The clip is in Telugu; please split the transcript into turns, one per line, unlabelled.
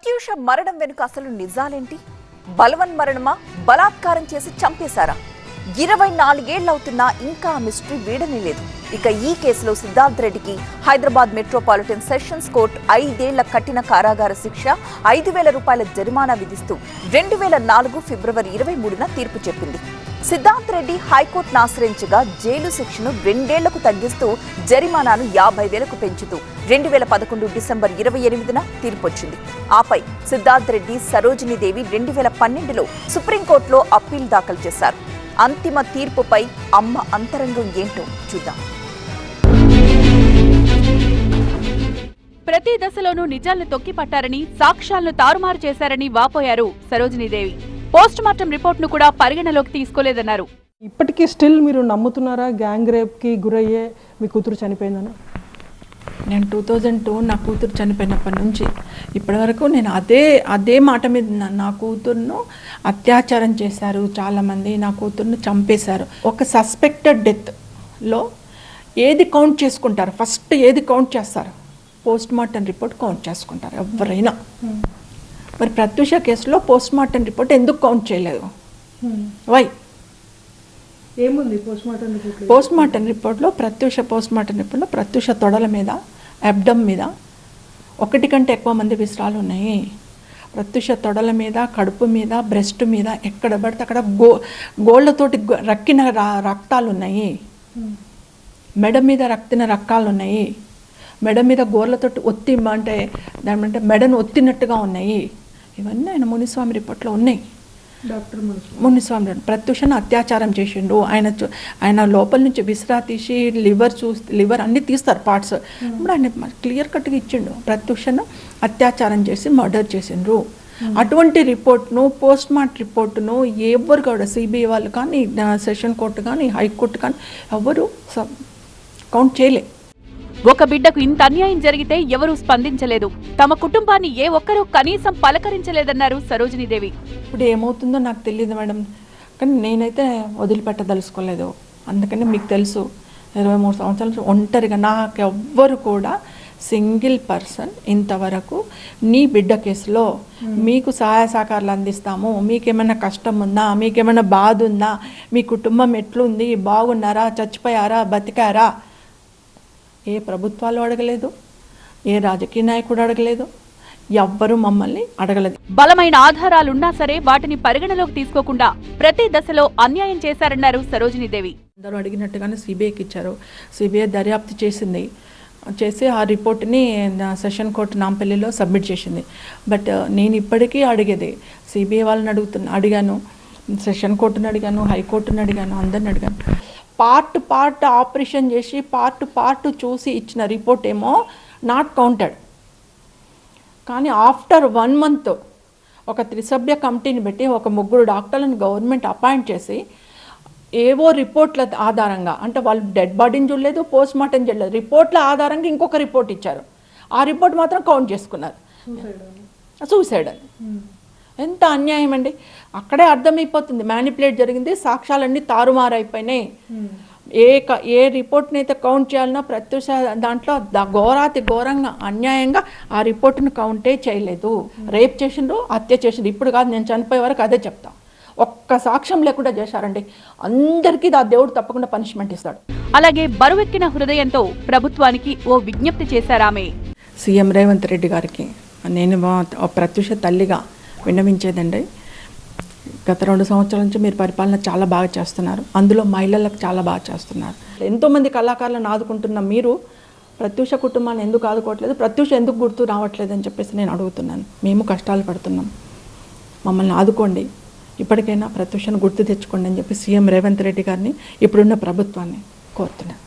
ప్రత్యూష మరణం వెనుక అసలు నిజాలేంటి? బలవన్ మరణమా, బలాత్కారం చేసి చంపేశారా? 24 ఏళ్లవుతున్నా ఇంకా మిస్టరీ వీడనే లేదు. ఇక ఈ కేసులో సిద్ధార్థ్ రెడ్డికి హైదరాబాద్ మెట్రోపాలిటన్ సెషన్స్ కోర్టు 5 ఏళ్ల కఠిన కారాగార శిక్ష, 5,000 రూపాయల జరిమానా విధిస్తూ 2004 ఫిబ్రవరి 23న తీర్పు చెప్పింది. సిద్ధార్థ్ రెడ్డి హైకోర్టును ఆశ్రయించగా జైలు శిక్షను 2 ఏళ్లకు తగ్గిస్తూ జరిమానాను 50,000కు పెంచుతూ 2011 డిసెంబర్ 28న తీర్పొచ్చింది. ఆపై సిద్ధార్థ్ రెడ్డి, సరోజినీదేవి 2012లో సుప్రీంకోర్టులో అప్పీల్ దాఖలు చేశారు. అంతిమ తీర్పుపై అమ్మ అంతరంగం ఏంటో చూద్దాం.
ప్రతి దశలోనూ నిజాలను తొక్కిపట్టారని, సాక్ష్యాలను తారుమారు చేశారని వాపోయారు సరోజినీదేవి. పోస్టుమార్టం రిపోర్ట్ను కూడా పరిగణలోకి తీసుకోలేదన్నారు.
ఇప్పటికీ స్టిల్ మీరు నమ్ముతున్నారా గ్యాంగ్ రేప్కి గురయ్యే మీ కూతురు చనిపోయిందని?
నేను 2002 నా కూతురు చనిపోయినప్పటి నుంచి ఇప్పటివరకు నేను అదే మాట మీద నా కూతురును అత్యాచారం చేశారు చాలామంది, నా కూతురును చంపేశారు. ఒక సస్పెక్టెడ్ డెత్లో ఏది కౌంట్ చేసుకుంటారు? ఫస్ట్ ఏది కౌంట్ చేస్తారు? పోస్ట్మార్టం రిపోర్ట్ కౌంట్ చేసుకుంటారు ఎవరైనా. మరి ప్రత్యూష కేసులో పోస్ట్మార్టం రిపోర్ట్ ఎందుకు కౌంట్ చేయలేదు? వై?
ఏముంది
పోస్ట్మార్టం రిపోర్ట్లో? పోస్ట్మార్టం రిపోర్ట్లో ప్రత్యూష తొడల మీద, అబ్డమ్ మీద 1 కంటే ఎక్కువ మంది విసరాలు ఉన్నాయి. ప్రత్యూష తొడల మీద, కడుపు మీద, బ్రెస్ట్ మీద ఎక్కడ పడితే అక్కడ గోళ్ళతోటి రక్కిన రక్తాలు ఉన్నాయి. మెడ మీద రక్తిన రక్తాలు ఉన్నాయి. మెడ మీద గోర్లతోటి అంటే దాని మెడను ఒత్తినట్టుగా ఉన్నాయి. ఇవన్నీ ఆయన మునిస్వామి రిపోర్ట్లో ఉన్నాయి.
డాక్టర్
మునిస్వామి ప్రత్యూషను అత్యాచారం చేసిండు. ఆయన లోపల నుంచి విసిరా తీసి లివర్ అన్నీ తీస్తారు పార్ట్స్. ఇప్పుడు ఆయన క్లియర్ కట్గా ఇచ్చిండు, ప్రత్యూషను అత్యాచారం చేసి మర్డర్ చేసిండ్రు. అటువంటి రిపోర్ట్ను, పోస్ట్మార్టం రిపోర్టును ఎవరు కూడా సిబిఐ వాళ్ళు కానీ, సెషన్ కోర్టు కానీ, హైకోర్టు కానీ ఎవరు కౌంట్ చేయలే.
ఒక బిడ్డకు ఇంత అన్యాయం జరిగితే ఎవరూ స్పందించలేదు. తమ కుటుంబాన్ని ఏ ఒక్కరూ కనీసం పలకరించలేదన్నారు సరోజినీదేవి.
ఇప్పుడు ఏమవుతుందో నాకు తెలియదు మేడం, కానీ నేనైతే వదిలిపెట్టదలుచుకోలేదు. అందుకని మీకు తెలుసు 23 సంవత్సరాల నుంచి ఒంటరిగా నాకెవ్వరు కూడా సింగిల్ పర్సన్ ఇంతవరకు నీ బిడ్డ కేసులో మీకు సహాయ సహకారాలు అందిస్తాము, మీకేమైనా కష్టం ఉందా, మీకేమైనా బాధ ఉందా, మీ కుటుంబం ఎట్లుంది, బాగున్నారా, చచ్చిపోయారా, బతికారా, ఏ ప్రభుత్వాలు అడగలేదు, ఏ రాజకీయ నాయకుడు అడగలేదు, ఎవ్వరూ మమ్మల్ని అడగలేదు.
బలమైన ఆధారాలున్నా సరే వాటిని పరిగణలోకి తీసుకోకుండా ప్రతి దశలో అన్యాయం చేశారన్నారు సరోజినీదేవి.
అందరూ అడిగినట్టుగానే సిబిఐకి ఇచ్చారు. సిబిఐ దర్యాప్తు చేసి ఆ రిపోర్ట్ని సెషన్ కోర్టు నాంపల్లిలో సబ్మిట్ చేసింది. బట్ నేను ఇప్పటికీ అడిగేది సిబిఐ వాళ్ళని అడిగాను, సెషన్ కోర్టుని అడిగాను, హైకోర్టుని అడిగాను, అందరిని అడిగాను. పార్ట్ ఆపరేషన్ చేసి పార్ట్ చూసి ఇచ్చిన రిపోర్ట్ ఏమో నాట్ కౌంటెడ్. కానీ ఆఫ్టర్ 1 month ఒక 3 సభ్య కమిటీని పెట్టి ఒక 3 డాక్టర్లను గవర్నమెంట్ అపాయింట్ చేసి ఏవో రిపోర్ట్ల ఆధారంగా, అంటే వాళ్ళు డెడ్ బాడీని చూడలేదు, పోస్ట్మార్టం చేయలేదు, రిపోర్ట్ల ఆధారంగా ఇంకొక రిపోర్ట్ ఇచ్చారు. ఆ రిపోర్ట్ మాత్రం కౌంట్ చేసుకున్నారు సూసైడ్ అని. ఎంత అన్యాయం అండి! అక్కడే అర్థమైపోతుంది మ్యానిపులేట్ జరిగింది, సాక్ష్యాలన్నీ తారుమారైపోయినాయి. ఏ రిపోర్ట్ని అయితే కౌంట్ చేయాలన్నా ప్రత్యూష దాంట్లో ఘోరంగా అన్యాయంగా ఆ రిపోర్ట్ను కౌంటే చేయలేదు. రేప్ చేసిండ్రు, హత్య చేసిండ్రు. ఇప్పుడు కాదు, నేను చనిపోయే వరకు అదే చెప్తా. ఒక్క సాక్ష్యం లేకుండా చేశారండి. అందరికీ ఆ దేవుడు తప్పకుండా పనిష్మెంట్ ఇస్తాడు.
అలాగే బరువెక్కిన హృదయంతో ప్రభుత్వానికి ఓ విజ్ఞప్తి చేశారామె.
సీఎం రేవంత్ రెడ్డి గారికి నేను ప్రత్యూష తల్లిగా విన్నవించేదండి, గత 2 సంవత్సరాల నుంచి మీరు పరిపాలన చాలా బాగా చేస్తున్నారు, అందులో మహిళలకు చాలా బాగా చేస్తున్నారు. ఎంతోమంది కళాకారులను ఆదుకుంటున్న మీరు ప్రత్యూష కుటుంబాన్ని ఎందుకు ఆదుకోవట్లేదు, ప్రత్యూష ఎందుకు గుర్తు రావట్లేదు అని చెప్పేసి నేను అడుగుతున్నాను. మేము కష్టాలు పడుతున్నాం, మమ్మల్ని ఆదుకోండి, ఇప్పటికైనా ప్రత్యూషను గుర్తు తెచ్చుకోండి అని చెప్పి సీఎం రేవంత్ రెడ్డి గారిని, ఇప్పుడున్న ప్రభుత్వాన్ని కోరుతున్నాను.